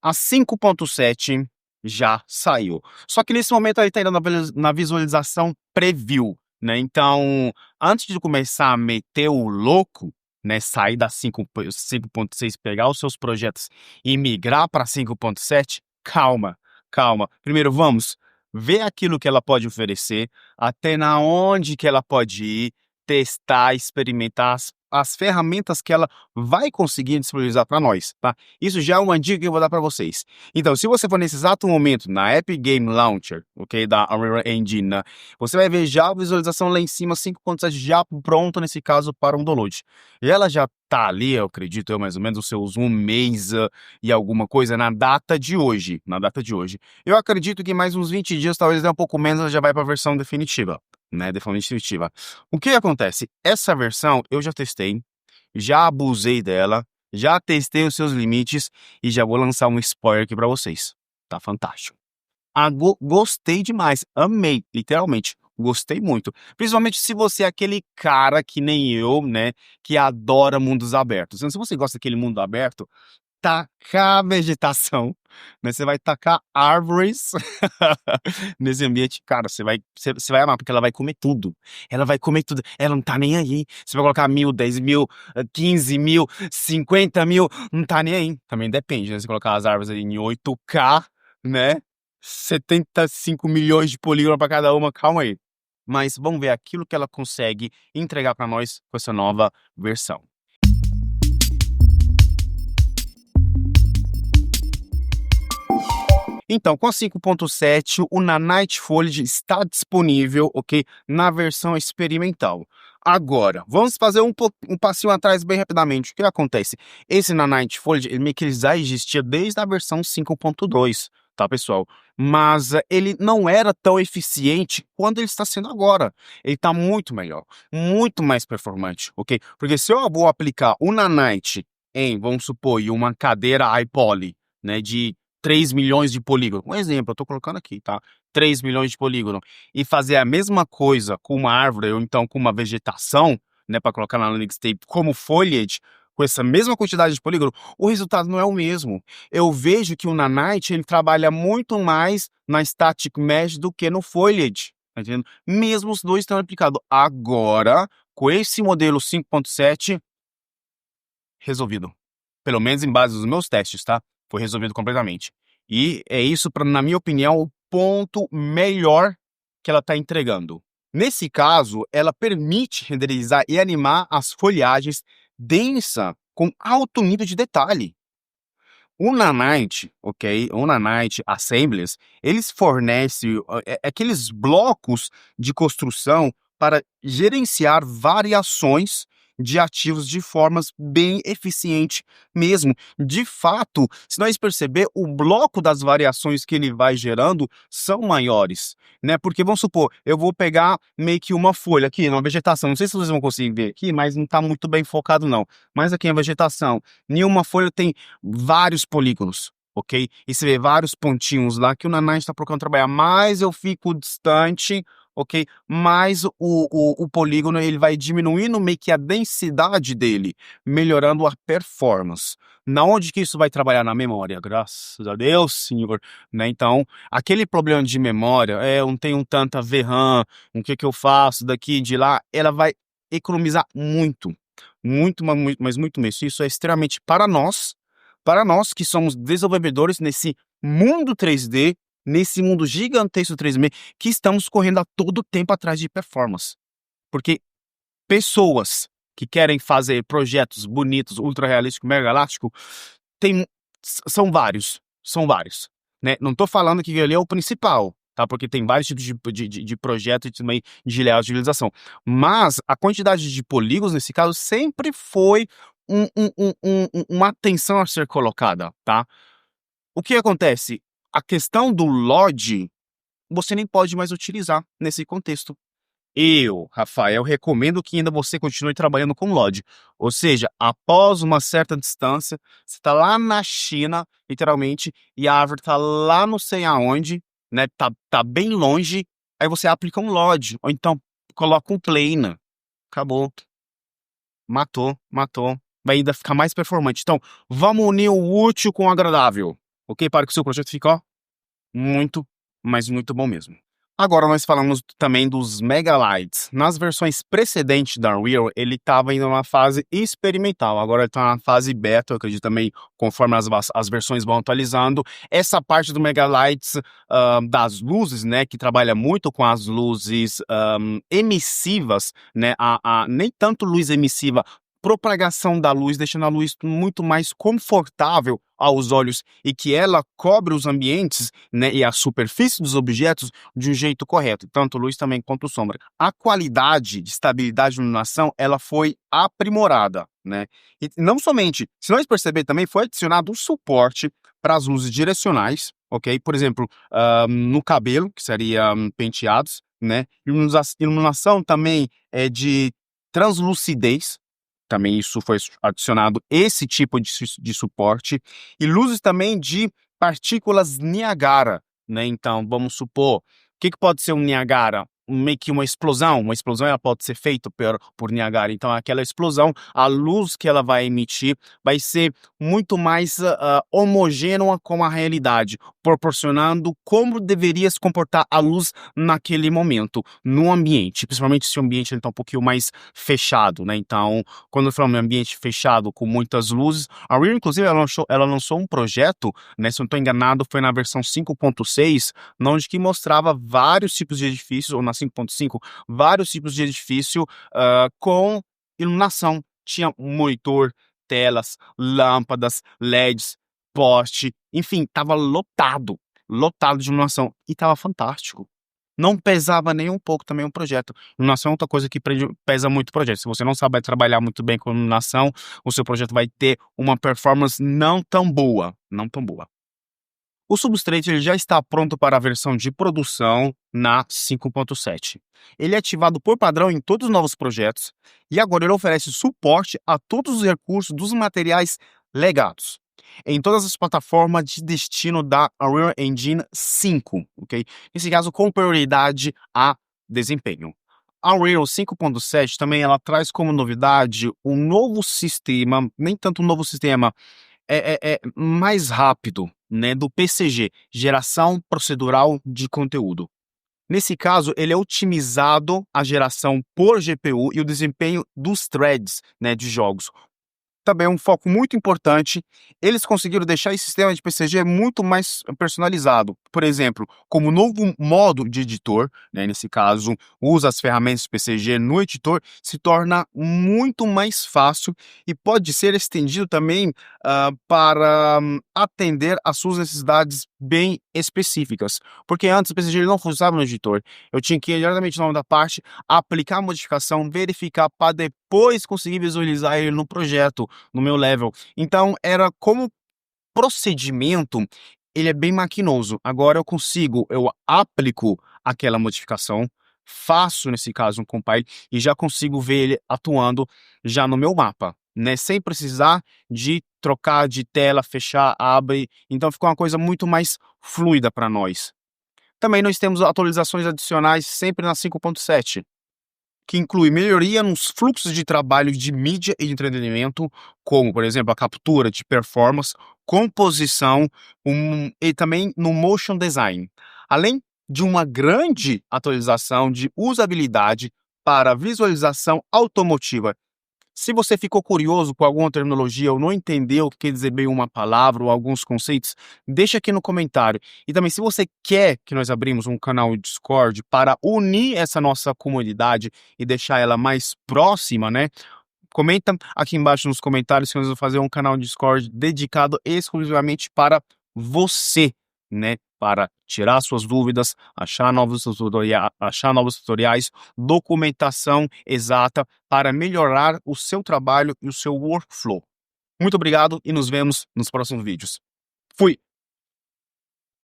A 5.7 já saiu. Só que nesse momento ele está ainda na visualização preview, né? Então, antes de começar a meter o louco, né, sair da 5.6, pegar os seus projetos e migrar para 5.7, calma, calma. Primeiro vamos ver aquilo que ela pode oferecer, até na onde que ela pode ir, testar, experimentar as ferramentas que ela vai conseguir disponibilizar para nós, tá? Isso já é uma dica que eu vou dar para vocês. Então, se você for nesse exato momento na Epic Game Launcher, ok, da Unreal Engine, né, você vai ver já a visualização lá em cima, 5.7 já pronto nesse caso para um download. E ela já tá ali, eu acredito, mais ou menos os seus um mês e alguma coisa na data de hoje, Eu acredito que mais uns 20 dias, talvez um pouco menos, ela já vai para a versão definitiva, né, definitiva. O que acontece? Essa versão eu já testei, já abusei dela, já testei os seus limites e já vou lançar um spoiler aqui para vocês. Tá fantástico. Gostei demais, amei, literalmente. Gostei muito. Principalmente se você é aquele cara que nem eu, né, que adora mundos abertos. Então, se você gosta daquele mundo aberto, tacar vegetação, né? Você vai tacar árvores nesse ambiente, cara, você vai amar, porque ela vai comer tudo. Ela vai comer tudo. Ela não tá nem aí. Você vai colocar 1.000, 10.000, 15.000, 50.000, não tá nem aí. Também depende, né? Se colocar as árvores ali em 8K, né? 75 milhões de polígonos para cada uma, calma aí. Mas vamos ver aquilo que ela consegue entregar para nós com essa nova versão. Então, com a 5.7, o Nanite Foliage está disponível, ok? Na versão experimental. Agora, vamos fazer um passinho atrás bem rapidamente. O que acontece? Esse Nanite Foliage, ele meio que já existia desde a versão 5.2, tá, pessoal? Mas ele não era tão eficiente quanto ele está sendo agora. Ele está muito melhor, muito mais performante, ok? Porque se eu vou aplicar o Nanite em, vamos supor, uma cadeira iPoly, né, de 3 milhões de polígonos. Um exemplo, eu tô colocando aqui, tá? 3 milhões de polígonos. E fazer a mesma coisa com uma árvore ou então com uma vegetação, né, para colocar na Linux Tape como foliage, com essa mesma quantidade de polígono, o resultado não é o mesmo. Eu vejo que o Nanite, ele trabalha muito mais na Static Mesh do que no foliage, tá entendendo? Mesmo os dois estão aplicados. Agora, com esse modelo 5.7, resolvido. Pelo menos em base dos meus testes, tá? Foi resolvido completamente. E é isso, na minha opinião, o ponto melhor que ela está entregando. Nesse caso, ela permite renderizar e animar as folhagens densa com alto nível de detalhe. O Nanite, ok? O Nanite Assemblies, eles fornecem aqueles blocos de construção para gerenciar variações de ativos de formas bem eficiente mesmo. De fato, se nós perceber, o bloco das variações que ele vai gerando são maiores, né? Porque vamos supor, eu vou pegar meio que uma folha aqui, uma vegetação. Não sei se vocês vão conseguir ver aqui, mas não está muito bem focado não. Mas aqui a vegetação, nenhuma folha tem vários polígonos, ok? E você vê vários pontinhos lá que o Nanite está procurando trabalhar. Mais eu fico distante, ok? Mais o polígono ele vai diminuindo meio que a densidade dele, melhorando a performance. Na onde que isso vai trabalhar? Na memória, graças a Deus, senhor, né? Então, aquele problema de memória, eu não tenho tanta VRAM, o que eu faço daqui e de lá, ela vai economizar muito, mas muito mesmo. Isso é extremamente para nós que somos desenvolvedores nesse mundo 3D, nesse mundo gigantesco 3D, que estamos correndo a todo tempo atrás de performance. Porque pessoas que querem fazer projetos bonitos, ultra realísticos, mega galácticos, são vários, né? Não estou falando que ele é o principal, tá? Porque tem vários tipos de projetos e também de layout de utilização. Mas a quantidade de polígonos, nesse caso, sempre foi uma atenção a ser colocada, tá? O que acontece? A questão do LOD, você nem pode mais utilizar nesse contexto. Eu, Rafael, recomendo que ainda você continue trabalhando com LOD. Ou seja, após uma certa distância, você está lá na China, literalmente, e a árvore está lá não sei aonde, né? Tá bem longe, aí você aplica um LOD, ou então coloca um plane. Acabou. Matou. Vai ainda ficar mais performante. Então, vamos unir o útil com o agradável. ok? Para que o seu projeto fique, ó, muito, mas muito bom mesmo. Agora nós falamos também dos Megalights. Nas versões precedentes da Unreal, ele estava indo numa fase experimental. Agora ele está na fase beta, eu acredito também, conforme as versões vão atualizando. Essa parte do Megalights, das luzes, né, que trabalha muito com as luzes emissivas, né, nem tanto luz emissiva, propagação da luz, deixando a luz muito mais confortável aos olhos e que ela cobre os ambientes, né, e a superfície dos objetos de um jeito correto, tanto luz também quanto sombra. A qualidade de estabilidade de iluminação, ela foi aprimorada, né? E não somente, se nós perceber também, foi adicionado um suporte para as luzes direcionais, ok? Por exemplo, no cabelo, que seria penteados, né? Iluminação também é de translucidez, também isso foi adicionado esse tipo de suporte, e luzes também de partículas Niagara, né? Então, vamos supor, o que pode ser um Niagara? Meio que uma explosão ela pode ser feita por Niagara, então aquela explosão, a luz que ela vai emitir vai ser muito mais homogênea com a realidade, proporcionando como deveria se comportar a luz naquele momento, no ambiente, principalmente se o ambiente está um pouquinho mais fechado, né? Então, quando eu falo em ambiente fechado com muitas luzes, a Unreal, inclusive, ela lançou um projeto, né? Se eu não estou enganado, foi na versão 5.6, onde que mostrava vários tipos de edifícios, ou na 5.5, vários tipos de edifício com iluminação. Tinha monitor, telas, lâmpadas, LEDs, poste, enfim, tava lotado de iluminação e tava fantástico. Não pesava nem um pouco também o projeto. Iluminação é outra coisa que pesa muito o projeto. Se você não sabe trabalhar muito bem com iluminação, o seu projeto vai ter uma performance não tão boa, não tão boa. O Substrate ele já está pronto para a versão de produção na 5.7. Ele é ativado por padrão em todos os novos projetos e agora ele oferece suporte a todos os recursos dos materiais legados em todas as plataformas de destino da Unreal Engine 5, ok? Nesse caso, com prioridade a desempenho. A Unreal 5.7 também ela traz como novidade um novo sistema, nem tanto um novo sistema, é mais rápido, né, do PCG, geração procedural de conteúdo. Nesse caso, ele é otimizado a geração por GPU e o desempenho dos threads, né, de jogos. Também é um foco muito importante, eles conseguiram deixar esse sistema de PCG muito mais personalizado. Por exemplo, como novo modo de editor, né, nesse caso, usa as ferramentas PCG no editor, se torna muito mais fácil e pode ser estendido também para atender às suas necessidades bem específicas. Porque antes o PCG ele não funcionava no editor, eu tinha que ir diretamente no nome da parte, aplicar a modificação, verificar para depois conseguir visualizar ele no projeto, no meu level. Então, era como procedimento, ele é bem maquinoso. Agora eu aplico aquela modificação, faço, nesse caso, um compile e já consigo ver ele atuando já no meu mapa, né? Sem precisar de trocar de tela, fechar, abre. Então, ficou uma coisa muito mais fluida para nós. Também nós temos atualizações adicionais sempre na 5.7. Que inclui melhoria nos fluxos de trabalho de mídia e de entretenimento, como, por exemplo, a captura de performance, composição e também no motion design. Além de uma grande atualização de usabilidade para visualização automotiva. Se você ficou curioso com alguma terminologia ou não entendeu o que quer dizer bem uma palavra ou alguns conceitos, deixa aqui no comentário. E também, se você quer que nós abrimos um canal Discord para unir essa nossa comunidade e deixar ela mais próxima, né? Comenta aqui embaixo nos comentários que nós vamos fazer um canal Discord dedicado exclusivamente para você, né? Para tirar suas dúvidas, achar novos tutoriais, documentação exata para melhorar o seu trabalho e o seu workflow. Muito obrigado e nos vemos nos próximos vídeos. Fui!